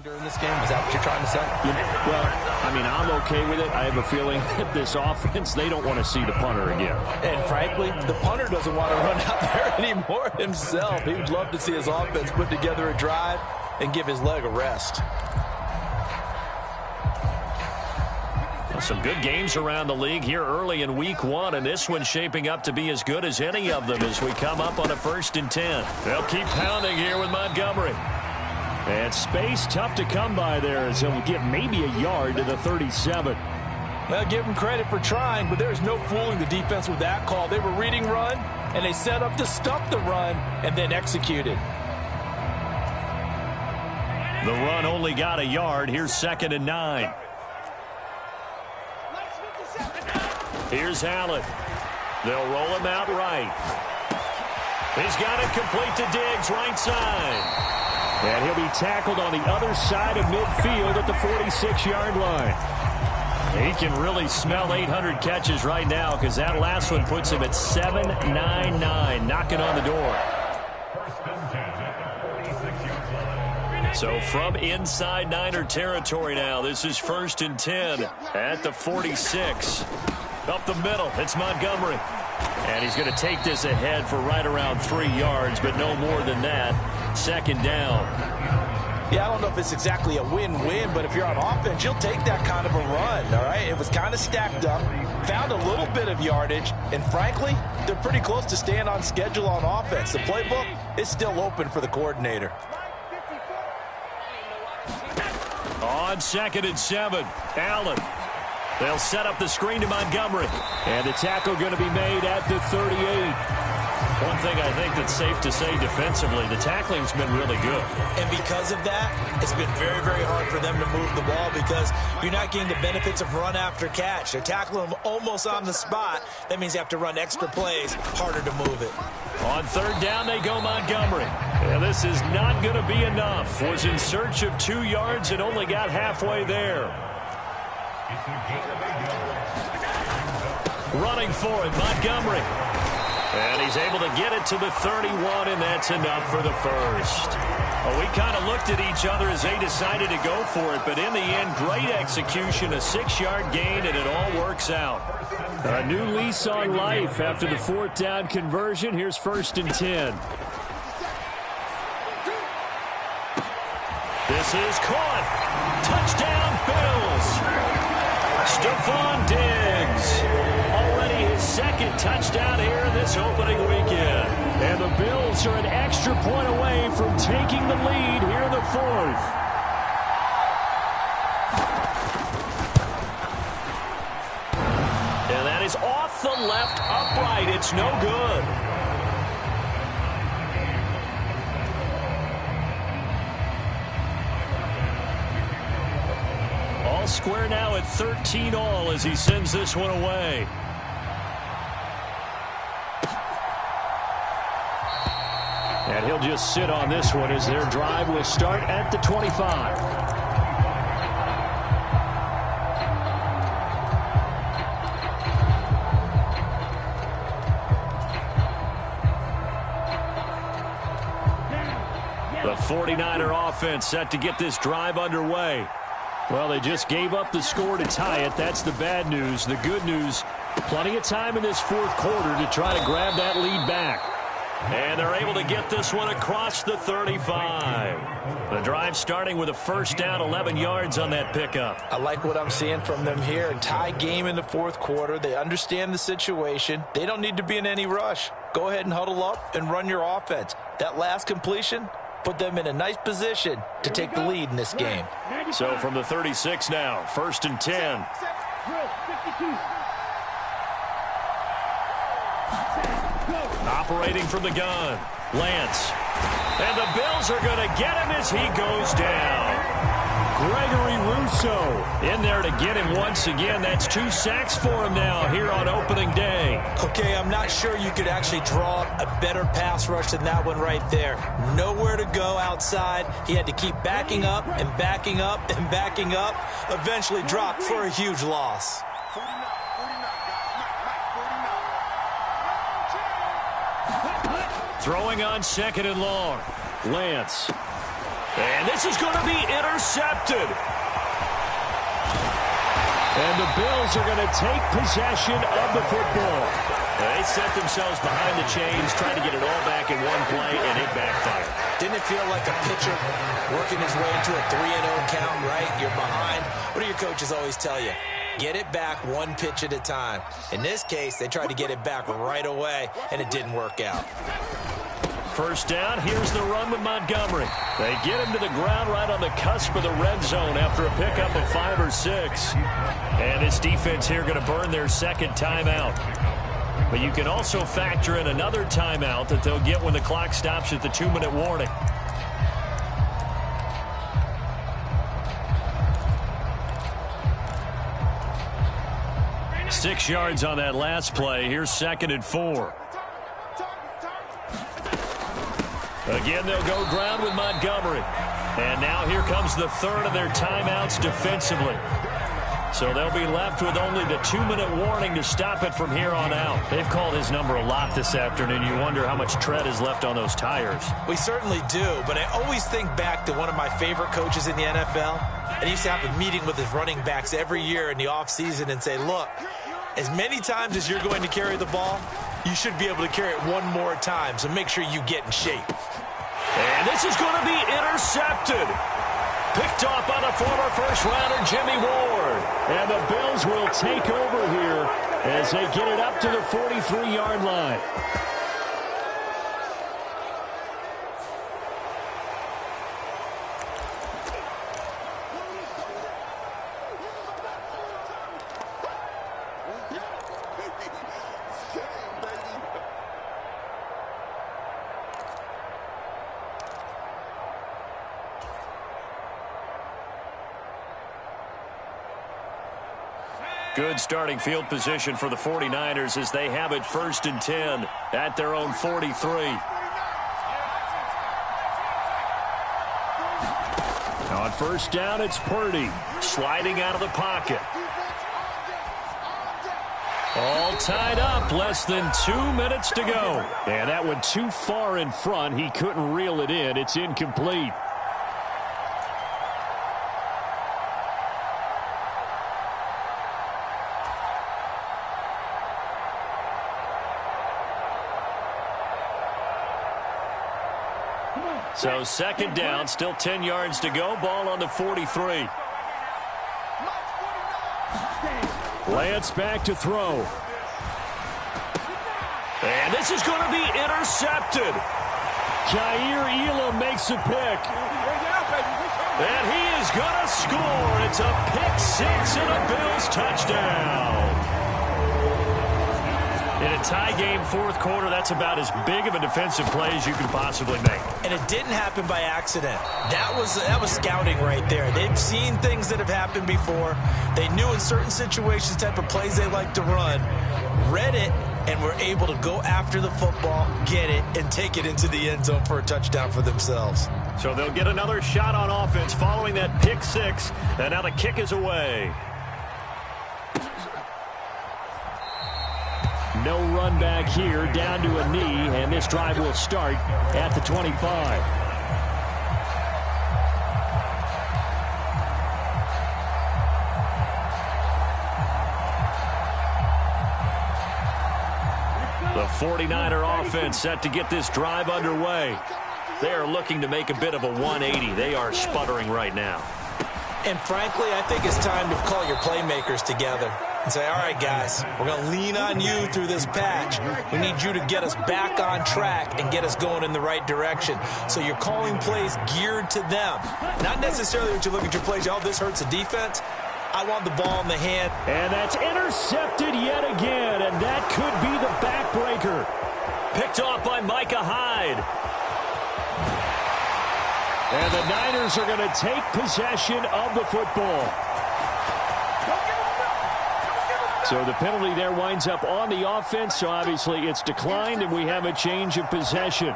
F: during this game? Is that what you're trying to say?
E: Well, I mean, I'm okay with it. I have a feeling that this offense, they don't want to see the punter again.
F: And frankly, the punter doesn't want to run out there anymore himself. He would love to see his offense put together a drive and give his leg a rest.
E: Well, some good games around the league here early in week 1, and this one's shaping up to be as good as any of them as we come up on a 1st and 10. They'll keep pounding here with Montgomery. And space tough to come by there as he'll get maybe a yard to the 37.
F: Well, give him credit for trying, but there's no fooling the defense with that call. They were reading run, and they set up to stop the run and then executed.
E: The run only got a yard. Here's 2nd and 9. Here's Allen. They'll roll him out right. He's got it complete to Diggs, right side. And he'll be tackled on the other side of midfield at the 46-yard line. He can really smell 800 catches right now because that last one puts him at 799, knocking on the door. So from inside Niner territory now, this is 1st and 10 at the 46. Up the middle, it's Montgomery. And he's going to take this ahead for right around 3 yards, but no more than that. 2nd down.
F: Yeah, I don't know if it's exactly a win-win, but if you're on offense, you'll take that kind of a run, all right? It was kind of stacked up, found a little bit of yardage, and frankly, they're pretty close to staying on schedule on offense. The playbook is still open for the coordinator.
E: On 2nd and 7, Allen. They'll set up the screen to Montgomery. And the tackle going to be made at the 38. One thing I think that's safe to say defensively, the tackling's been really good.
F: And because of that, it's been very, very hard for them to move the ball because you're not getting the benefits of run after catch. They're tackling them almost on the spot. That means you have to run extra plays, harder to move it.
E: On 3rd down, they go Montgomery. And this is not going to be enough. Was in search of 2 yards and only got halfway there. Running for it, Montgomery. And he's able to get it to the 31, and that's enough for the first. Well, we kind of looked at each other as they decided to go for it, but in the end, great execution, a 6-yard gain, and it all works out. A new lease on life after the 4th down conversion. Here's 1st and 10. This is caught. Touchdown, Bills. Stephon Diggs. Already his 2nd touchdown here in this opening weekend. And the Bills are an extra point away from taking the lead here in the 4th. And that is off the left upright. It's no good. All square now at 13 all as he sends this one away. And he'll just sit on this one as their drive will start at the 25. The 49er offense set to get this drive underway. Well, they just gave up the score to tie it. That's the bad news. The good news, plenty of time in this 4th quarter to try to grab that lead back. And they're able to get this one across the 35. The drive starting with a 1st down, 11 yards on that pickup.
F: I like what I'm seeing from them here. A tie game in the 4th quarter. They understand the situation. They don't need to be in any rush. Go ahead and huddle up and run your offense. That last completion put them in a nice position to take the lead in this game.
E: So from the 36 now, 1st and 10. Operating from the gun, Lance. And the Bills are going to get him as he goes down. Gregory Rousseau in there to get him once again. That's 2 sacks for him now here on opening day.
F: Okay, I'm not sure you could actually draw a better pass rush than that one right there. Nowhere to go outside. He had to keep backing up and backing up and backing up. Eventually dropped for a huge loss.
E: Throwing on 2nd and long. Lance. And this is going to be intercepted. And the Bills are going to take possession of the football. They set themselves behind the chains, trying to get it all back in one play, and it backfired.
F: Didn't it feel like a pitcher working his way into a 3-0 count, right? You're behind. What do your coaches always tell you? Get it back one pitch at a time. In this case, they tried to get it back right away, and it didn't work out.
E: 1st down, here's the run with Montgomery. They get him to the ground right on the cusp of the red zone after a pickup of 5 or 6. And this defense here going to burn their 2nd timeout. But you can also factor in another timeout that they'll get when the clock stops at the 2-minute warning. Six yards on that last play. Here's 2nd and 4. Again, they'll go ground with Montgomery. And now here comes the 3rd of their timeouts defensively. So they'll be left with only the 2-minute warning to stop it from here on out. They've called his number a lot this afternoon. You wonder how much tread is left on those tires.
F: We certainly do, but I always think back to one of my favorite coaches in the NFL. And he used to have a meeting with his running backs every year in the offseason and say, look, as many times as you're going to carry the ball, you should be able to carry it one more time, so make sure you get in shape.
E: And this is going to be intercepted. Picked off by the former first-rounder Jimmy Ward. And the Bills will take over here as they get it up to the 43-yard line. Good starting field position for the 49ers as they have it 1st and 10 at their own 43. On 1st down, it's Purdy sliding out of the pocket. All tied up, less than 2 minutes to go. And that went too far in front. He couldn't reel it in. It's incomplete. So 2nd down, still 10 yards to go. Ball on the 43. Lance back to throw. And this is going to be intercepted. Jair Elam makes a pick. And he is going to score. It's a pick 6 and a Bills touchdown. In a tie game, 4th quarter, that's about as big of a defensive play as you can possibly make.
F: And it didn't happen by accident. That was scouting right there. They've seen things that have happened before. They knew in certain situations the type of plays they like to run, read it, and were able to go after the football, get it, and take it into the end zone for a touchdown for themselves.
E: So they'll get another shot on offense following that pick 6, and now the kick is away. No run back here, down to a knee, and this drive will start at the 25. The 49er offense set to get this drive underway. They are looking to make a bit of a 180. They are sputtering right now.
F: And frankly, I think it's time to call your playmakers together and say, all right, guys, we're going to lean on you through this patch. We need you to get us back on track and get us going in the right direction. So you're calling plays geared to them. Not necessarily what you look at your plays, oh, this hurts the defense. I want the ball in the hand.
E: And that's intercepted yet again, and that could be the backbreaker. Picked off by Micah Hyde. And the Niners are going to take possession of the football. So the penalty there winds up on the offense, so obviously it's declined, and we have a change of possession.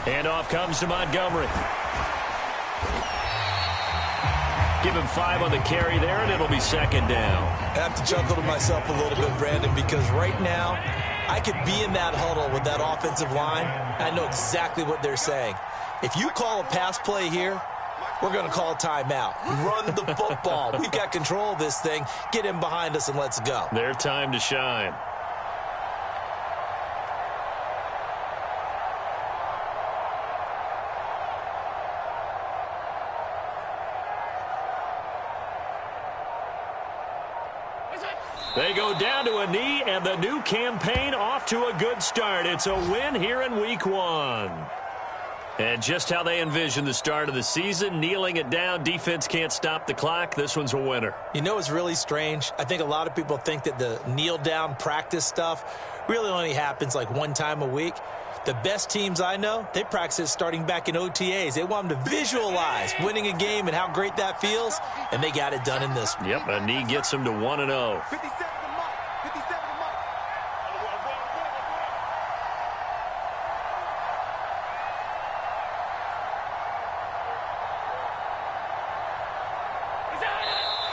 E: Handoff comes to Montgomery. Give him 5 on the carry there, and it'll be 2nd down.
F: I have to chuckle to myself a little bit, Brandon, because right now I could be in that huddle with that offensive line. I know exactly what they're saying. If you call a pass play here, we're going to call a timeout. Run the football. We've got control of this thing. Get him behind us and let's go.
E: Their time to shine. They go down to a knee, and the new campaign off to a good start. It's a win here in Week 1. And just how they envision the start of the season, kneeling it down, defense can't stop the clock. This one's a winner.
F: You know what's really strange? I think a lot of people think that the kneel-down practice stuff really only happens like one time a week. The best teams I know, they practice it starting back in OTAs. They want them to visualize winning a game and how great that feels, and they got it done in this one.
E: Yep, a knee gets them to 1-0.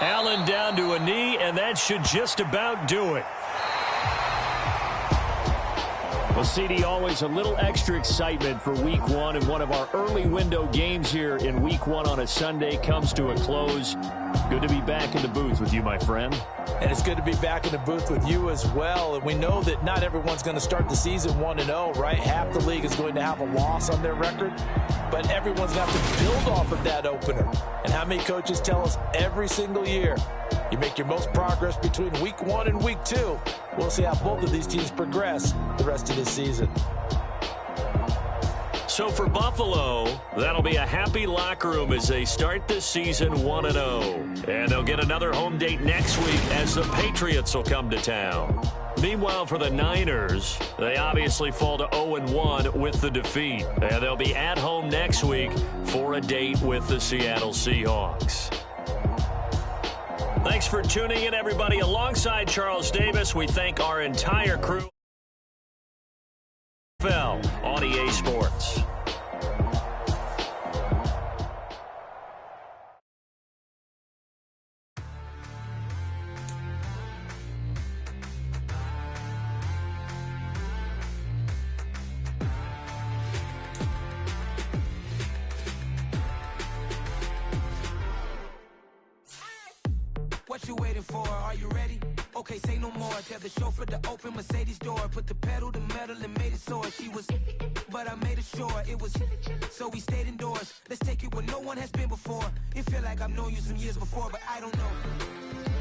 E: Allen down to a knee, and that should just about do it. Well, CD, always a little extra excitement for Week 1, and one of our early window games here in Week 1 on a Sunday comes to a close. Good to be back in the booth with you, my friend.
F: And it's good to be back in the booth with you as well. And we know that not everyone's going to start the season 1-0, right? Half the league is going to have a loss on their record. But everyone's going to have to build off of that opener. And how many coaches tell us every single year, you make your most progress between Week 1 and Week 2. We'll see how both of these teams progress the rest of this season.
E: So for Buffalo, that'll be a happy locker room as they start this season 1-0. And they'll get another home date next week as the Patriots will come to town. Meanwhile, for the Niners, they obviously fall to 0-1 with the defeat. And they'll be at home next week for a date with the Seattle Seahawks. Thanks for tuning in, everybody. Alongside Charles Davis, we thank our entire crew on EA Sports.
I: What you waiting for? Are you ready? Okay, say no more. Tell the chauffeur to open Mercedes door. Put the pedal to metal and made it soar. She was, but I made it sure it was. So we stayed indoors. Let's take it where no one has been before. It feel like I've known you some years before, but I don't know.